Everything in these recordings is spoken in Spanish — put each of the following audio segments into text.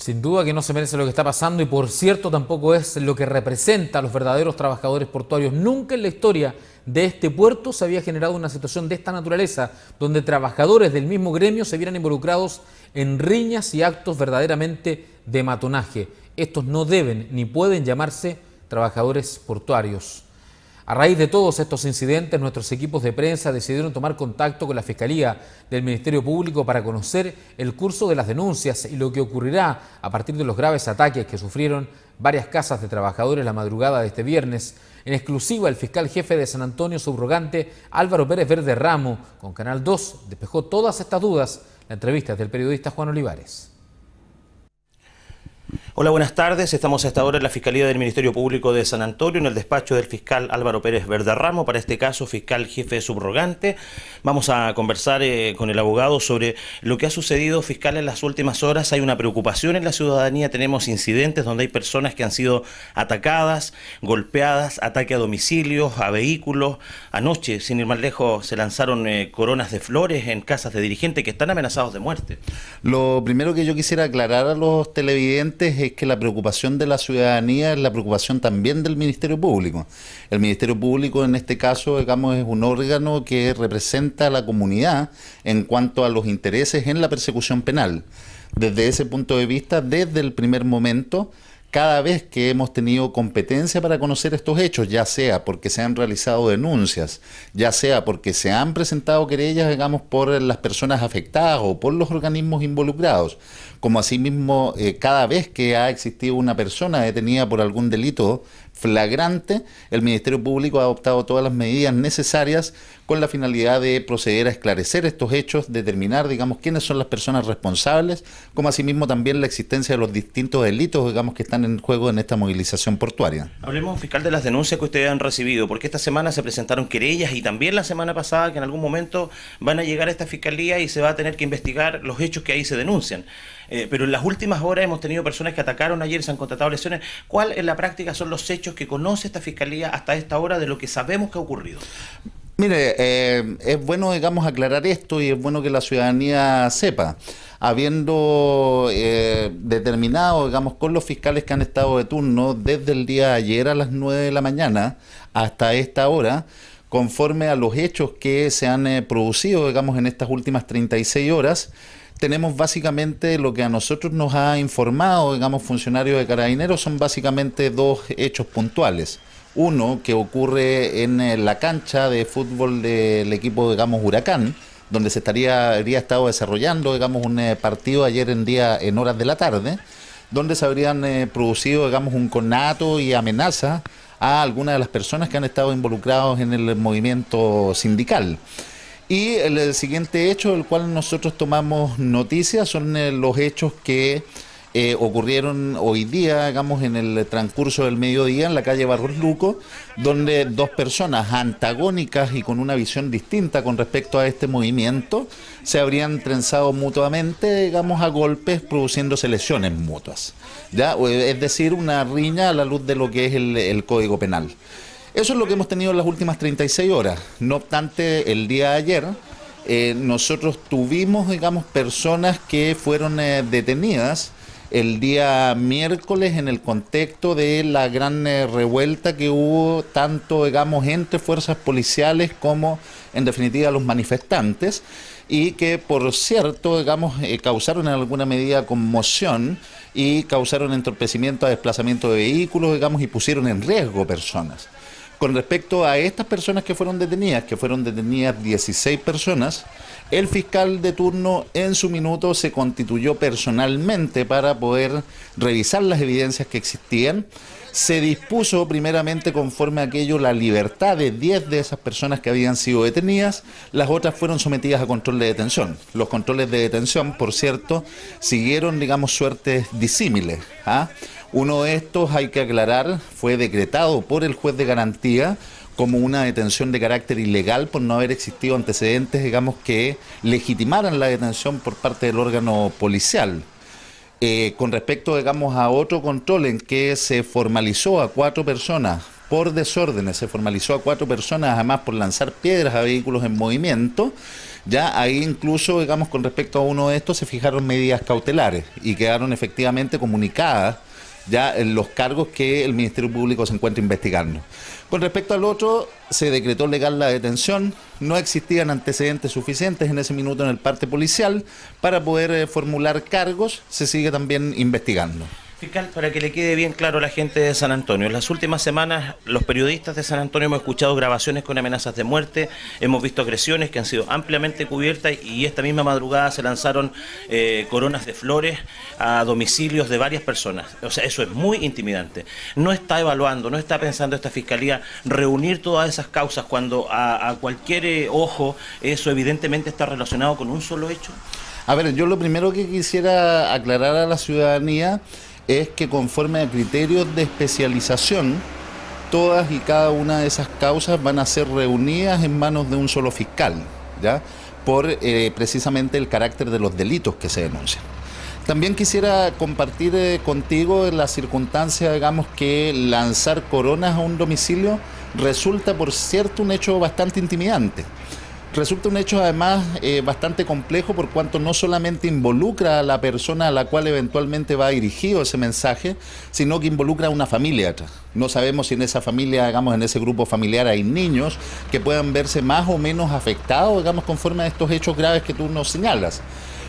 Sin duda que no se merece lo que está pasando y por cierto tampoco es lo que representa a los verdaderos trabajadores portuarios. Nunca en la historia de este puerto se había generado una situación de esta naturaleza, donde trabajadores del mismo gremio se vieran involucrados en riñas y actos verdaderamente de matonaje. Estos no deben ni pueden llamarse trabajadores portuarios. A raíz de todos estos incidentes, nuestros equipos de prensa decidieron tomar contacto con la Fiscalía del Ministerio Público para conocer el curso de las denuncias y lo que ocurrirá a partir de los graves ataques que sufrieron varias casas de trabajadores la madrugada de este viernes. En exclusiva, el fiscal jefe de San Antonio subrogante Álvaro Pérez Verderramo, con Canal 2, despejó todas estas dudas. La entrevista es del periodista Juan Olivares. Hola, buenas tardes. Estamos a esta hora en la Fiscalía del Ministerio Público de San Antonio, en el despacho del fiscal Álvaro Pérez Verderramo, para este caso fiscal jefe subrogante. Vamos a conversar con el abogado sobre lo que ha sucedido, fiscal, en las últimas horas. Hay una preocupación en la ciudadanía, tenemos incidentes donde hay personas que han sido atacadas, golpeadas, ataque a domicilios, a vehículos. Anoche, sin ir más lejos, se lanzaron coronas de flores en casas de dirigentes que están amenazados de muerte. Lo primero que yo quisiera aclarar a los televidentes es que la preocupación de la ciudadanía es la preocupación también del Ministerio Público. El Ministerio Público en este caso, digamos, es un órgano que representa a la comunidad en cuanto a los intereses en la persecución penal. Desde ese punto de vista, desde el primer momento, cada vez que hemos tenido competencia para conocer estos hechos, ya sea porque se han realizado denuncias, ya sea porque se han presentado querellas, digamos, por las personas afectadas o por los organismos involucrados, como asimismo cada vez que ha existido una persona detenida por algún delito flagrante, el Ministerio Público ha adoptado todas las medidas necesarias con la finalidad de proceder a esclarecer estos hechos, determinar, digamos, quiénes son las personas responsables, como asimismo también la existencia de los distintos delitos, digamos, que están en juego en esta movilización portuaria. Hablemos, fiscal, de las denuncias que ustedes han recibido, porque esta semana se presentaron querellas y también la semana pasada que en algún momento van a llegar a esta fiscalía y se va a tener que investigar los hechos que ahí se denuncian. Pero en las últimas horas hemos tenido personas que atacaron ayer, se han constatado lesiones. ¿Cuál en la práctica son los hechos que conoce esta fiscalía hasta esta hora de lo que sabemos que ha ocurrido? Mire, es bueno, digamos, aclarar esto y es bueno que la ciudadanía sepa. Habiendo determinado, digamos, con los fiscales que han estado de turno desde el día de ayer a las 9 de la mañana hasta esta hora, conforme a los hechos que se han producido, digamos, en estas últimas 36 horas, tenemos básicamente lo que a nosotros nos ha informado, digamos, funcionarios de Carabineros, son básicamente dos hechos puntuales. Uno que ocurre en la cancha de fútbol del equipo, digamos, Huracán, donde se habría estado desarrollando, digamos, un partido ayer en horas de la tarde, donde se habrían producido, digamos, un conato y amenaza a algunas de las personas que han estado involucrados en el movimiento sindical. Y el siguiente hecho del cual nosotros tomamos noticia son los hechos que ocurrieron hoy día, digamos, en el transcurso del mediodía en la calle Barros Luco, donde dos personas antagónicas y con una visión distinta con respecto a este movimiento se habrían trenzado mutuamente, digamos, a golpes, produciéndose lesiones mutuas, ¿ya? Es decir, una riña a la luz de lo que es el Código Penal. Eso es lo que hemos tenido en las últimas 36 horas. No obstante, el día de ayer nosotros tuvimos, digamos, personas que fueron detenidas el día miércoles en el contexto de la gran revuelta que hubo tanto, digamos, entre fuerzas policiales como, en definitiva, los manifestantes, y que, por cierto, digamos, causaron en alguna medida conmoción y causaron entorpecimiento a desplazamiento de vehículos, digamos, y pusieron en riesgo personas. Con respecto a estas personas que fueron detenidas 16 personas, el fiscal de turno en su minuto se constituyó personalmente para poder revisar las evidencias que existían. Se dispuso primeramente, conforme a aquello, la libertad de 10 de esas personas que habían sido detenidas. Las otras fueron sometidas a control de detención. Los controles de detención, por cierto, siguieron, digamos, suertes disímiles, ¿ah? Uno de estos, hay que aclarar, fue decretado por el juez de garantía como una detención de carácter ilegal por no haber existido antecedentes, digamos, que legitimaran la detención por parte del órgano policial. Con respecto, digamos, a otro control en que se formalizó a 4 personas por desórdenes, se formalizó a 4 personas además por lanzar piedras a vehículos en movimiento, Ya ahí incluso, digamos, con respecto a uno de estos se fijaron medidas cautelares y quedaron efectivamente comunicadas ya en los cargos que el Ministerio Público se encuentra investigando. Con respecto al otro, se decretó legal la detención, no existían antecedentes suficientes en ese minuto en el parte policial para poder formular cargos, se sigue también investigando. Fiscal, para que le quede bien claro a la gente de San Antonio, en las últimas semanas los periodistas de San Antonio hemos escuchado grabaciones con amenazas de muerte, hemos visto agresiones que han sido ampliamente cubiertas y esta misma madrugada se lanzaron coronas de flores a domicilios de varias personas. O sea, eso es muy intimidante. ¿No está evaluando, no está pensando esta Fiscalía reunir todas esas causas cuando a cualquier ojo eso evidentemente está relacionado con un solo hecho? A ver, yo lo primero que quisiera aclarar a la ciudadanía es que conforme a criterios de especialización, todas y cada una de esas causas van a ser reunidas en manos de un solo fiscal, ¿ya? Por precisamente el carácter de los delitos que se denuncian. También quisiera compartir contigo la circunstancia, digamos, que lanzar coronas a un domicilio resulta, por cierto, un hecho bastante intimidante. Resulta un hecho además bastante complejo por cuanto no solamente involucra a la persona a la cual eventualmente va dirigido ese mensaje, sino que involucra a una familia atrás. No sabemos si en esa familia, digamos, en ese grupo familiar hay niños que puedan verse más o menos afectados, digamos, conforme a estos hechos graves que tú nos señalas.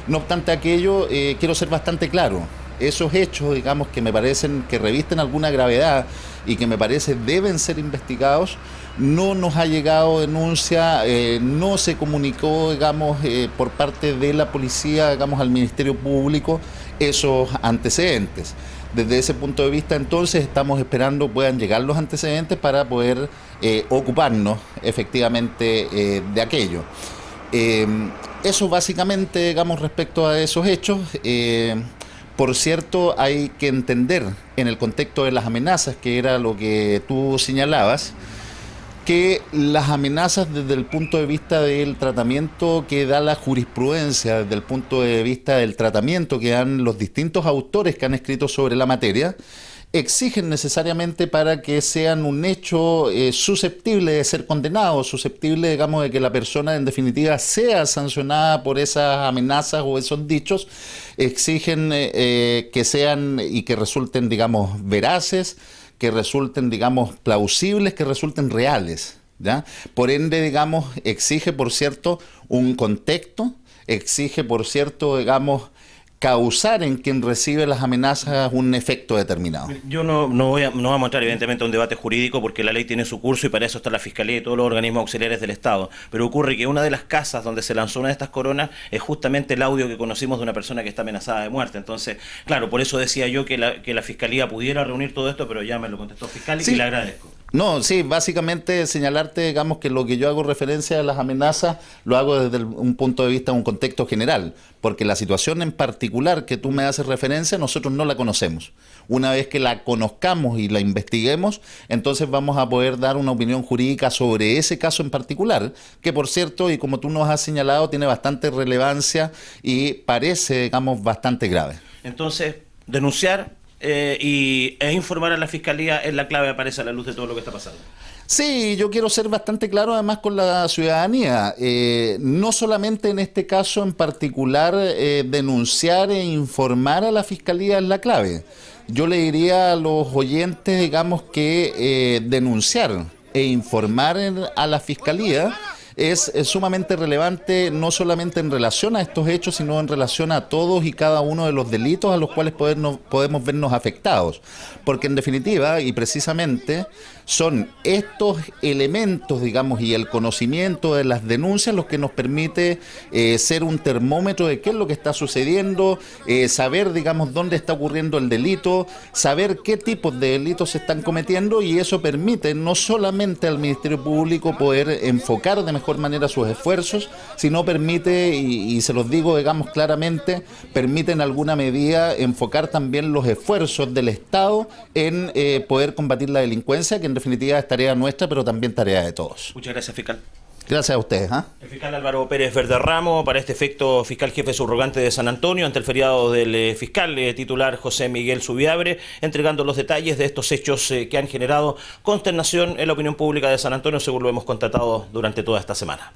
No obstante aquello, quiero ser bastante claro. Esos hechos, digamos, que me parecen que revisten alguna gravedad y que me parece deben ser investigados, no nos ha llegado denuncia, no se comunicó, digamos, por parte de la policía, digamos, al Ministerio Público esos antecedentes. Desde ese punto de vista, entonces, estamos esperando puedan llegar los antecedentes para poder ocuparnos efectivamente de aquello. Eso básicamente, digamos, respecto a esos hechos. Por cierto, hay que entender en el contexto de las amenazas, que era lo que tú señalabas, que las amenazas desde el punto de vista del tratamiento que da la jurisprudencia, desde el punto de vista del tratamiento que dan los distintos autores que han escrito sobre la materia, exigen necesariamente para que sean un hecho susceptible de ser condenado, susceptible, digamos, de que la persona en definitiva sea sancionada por esas amenazas o esos dichos, exigen que sean y que resulten, digamos, veraces, que resulten, digamos, plausibles, que resulten reales, ¿ya? Por ende, digamos, exige, por cierto, un contexto, exige, por cierto, digamos, causar en quien recibe las amenazas un efecto determinado. Yo no vamos a entrar evidentemente a un debate jurídico porque la ley tiene su curso y para eso está la Fiscalía y todos los organismos auxiliares del Estado, pero ocurre que una de las casas donde se lanzó una de estas coronas es justamente el audio que conocimos de una persona que está amenazada de muerte. Entonces, claro, por eso decía yo que la Fiscalía pudiera reunir todo esto, pero ya me lo contestó el fiscal sí. Y le agradezco. No, sí, básicamente señalarte, digamos, que lo que yo hago referencia a las amenazas lo hago desde un punto de vista, un contexto general, porque la situación en particular que tú me haces referencia, nosotros no la conocemos. Una vez que la conozcamos y la investiguemos, entonces vamos a poder dar una opinión jurídica sobre ese caso en particular, que por cierto, y como tú nos has señalado, tiene bastante relevancia y parece, digamos, bastante grave. Entonces, denunciar e informar a la Fiscalía es la clave, aparece a la luz de todo lo que está pasando. Sí, yo quiero ser bastante claro además con la ciudadanía, no solamente en este caso en particular denunciar e informar a la Fiscalía es la clave. Yo le diría a los oyentes, digamos, que denunciar e informar a la Fiscalía es sumamente relevante no solamente en relación a estos hechos, sino en relación a todos y cada uno de los delitos a los cuales podemos vernos afectados. Porque en definitiva, y precisamente, son estos elementos, digamos, y el conocimiento de las denuncias los que nos permite ser un termómetro de qué es lo que está sucediendo, saber, digamos, dónde está ocurriendo el delito, saber qué tipos de delitos se están cometiendo, y eso permite no solamente al Ministerio Público poder enfocar de mejor manera sus esfuerzos, sino permite, y se los digo, digamos, claramente, permite en alguna medida enfocar también los esfuerzos del Estado en poder combatir la delincuencia, que en definitiva es tarea nuestra, pero también tarea de todos. Muchas gracias, fiscal. Gracias a ustedes. El fiscal Álvaro Pérez Verderramo, para este efecto fiscal jefe subrogante de San Antonio, ante el feriado del fiscal titular José Miguel Zubiabre, entregando los detalles de estos hechos que han generado consternación en la opinión pública de San Antonio, según lo hemos constatado durante toda esta semana.